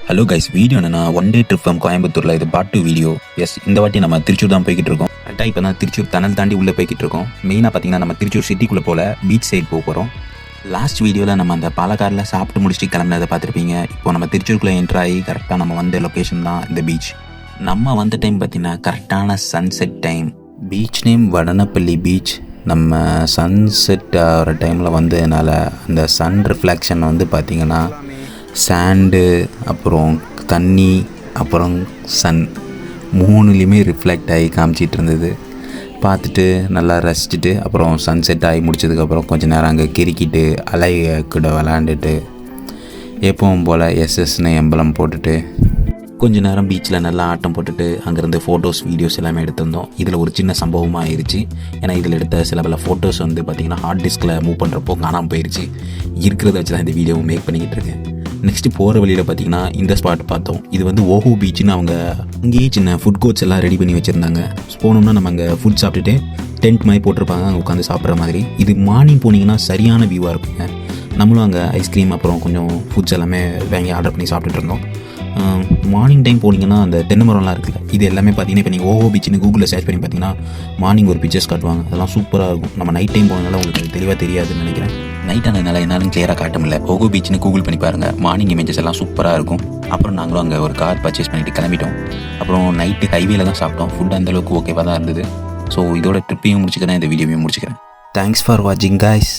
Hello guys, video என்னன்னா one day trip from கோயம்புத்தூரில் இது பார்ட் 2 வீடியோ. எஸ், இந்த வாட்டி நம்ம திருச்சூர் தான் போய்கிட்டு இருக்கோம். கரெக்டாக இப்போ தான் திருச்சூர் டனல் தாண்டி உள்ளே போய்கிட்டு இருக்கோம். மெயினாக பார்த்தீங்கன்னா நம்ம திருச்சூர் சிட்டிக்குள்ளே போல பீச் சைடு போக போகிறோம். லாஸ்ட் வீடியோவில் நம்ம அந்த பாலக்காரில் சாப்பிட்டு முடிச்சுட்டு கிளம்பினதை பார்த்துருப்பீங்க. இப்போ நம்ம திருச்சூருக்குள்ளே என்ட்ரு ஆகி கரெக்டாக நம்ம வந்த லொக்கேஷன் தான் இந்த பீச். நம்ம வந்த டைம் பார்த்தீங்கன்னா கரெக்டான sunset time. Beach name Vadanappally beach. நம்ம சன்செட் ஆகிற டைமில் வந்ததுனால அந்த சன் ரிஃப்ளெக்ஷன் வந்து பார்த்திங்கன்னா சாண்டு, அப்புறம் தண்ணி, அப்புறம் சன் மூணுலேயுமே ரிஃப்ளெக்ட் ஆகி காமிச்சிட்டு இருந்தது. பார்த்துட்டு நல்லா ரசிச்சுட்டு அப்புறம் சன்செட் ஆகி முடிச்சதுக்கப்புறம் கொஞ்சம் நேரம் அங்கே கிரிக்கிட்டு அலை கூட விளாண்டுட்டு எப்பவும் போல் எஸ்எஸ்னு எம்பலம் போட்டுட்டு கொஞ்சம் நேரம் பீச்சில் நல்லா ஆட்டம் போட்டுட்டு அங்கேருந்து ஃபோட்டோஸ் வீடியோஸ் எல்லாமே எடுத்திருந்தோம். இதில் ஒரு சின்ன சம்பவமாக ஆயிடுச்சு. ஏன்னா இதில் எடுத்த சில பல ஃபோட்டோஸ் வந்து பார்த்திங்கன்னா ஹார்ட் டிஸ்கில் மூவ் பண்ணுறப்போ காணாமல் போயிடுச்சு. இருக்கிறத வச்சு தான் இந்த வீடியோவை மேக் பண்ணிக்கிட்டு இருக்கேன். நெக்ஸ்ட்டு போகிற வழியில் பார்த்திங்கன்னா இந்த ஸ்பாட் பார்த்தோம். இது வந்து ஓஹோ பீச்சுன்னு அவங்க அங்கேயே சின்ன ஃபுட் கோர்ட்ஸ் எல்லாம் ரெடி பண்ணி வச்சுருந்தாங்க. போனோம்னா நம்ம அங்கே ஃபுட் சாப்பிட்டுட்டு டென்ட் மாதிரி போட்டிருப்பாங்க, அங்கே உட்காந்து சாப்பிட்ற மாதிரி. இது மார்னிங் போனீங்கன்னா சரியான வியூவாக இருக்குங்க. நம்மளும் அங்கே ஐஸ்கிரீம் அப்புறம் கொஞ்சம் ஃபுட்ஸ் எல்லாமே வாங்கி ஆர்டர் பண்ணி சாப்பிட்டுட்டு இருந்தோம். மார்னிங் டைம் போனீங்கன்னா அந்த தென்னை மரம்லாம் இருக்குல்ல, இது எல்லாமே பார்த்தீங்கன்னா இப்போ நீங்கள் ஓஹோ பீச்சுன்னு கூகுளில் சர்ச் பண்ணி பார்த்தீங்கன்னா மார்னிங் ஒரு பிக்சர்ஸ் காட்டுவாங்க. அதெல்லாம் சூப்பராக இருக்கும். நம்ம நைட் டைம் போனதுனால உங்களுக்கு தெளிவாக தெரியாதுன்னு நினைக்கிறேன். நைட் ஆனதுனால என்னாலும் கிளியராக காட்ட முடியல. ஓஹோ பீச்சுன்னு கூகுள் பண்ணி பாருங்கள், மார்னிங் இமேஜஸ் எல்லாம் சூப்பராக இருக்கும். அப்புறம் நாங்களும் அங்கே ஒரு கார் பர்ச்சேஸ் பண்ணிவிட்டு கிளம்பிட்டோம். அப்புறம் நைட்டு ஹைவேல தான் சாப்பிட்டோம். ஃபுட் அந்தளவுக்கு ஓகேவாக தான் இருந்தது. ஸோ இதோட ட்ரிப்பையும் முடிச்சுக்கிறேன், இந்த வீடியோவையும் முடிச்சுக்கிறேன். தேங்க்ஸ் ஃபார் வாட்சிங் கைஸ்.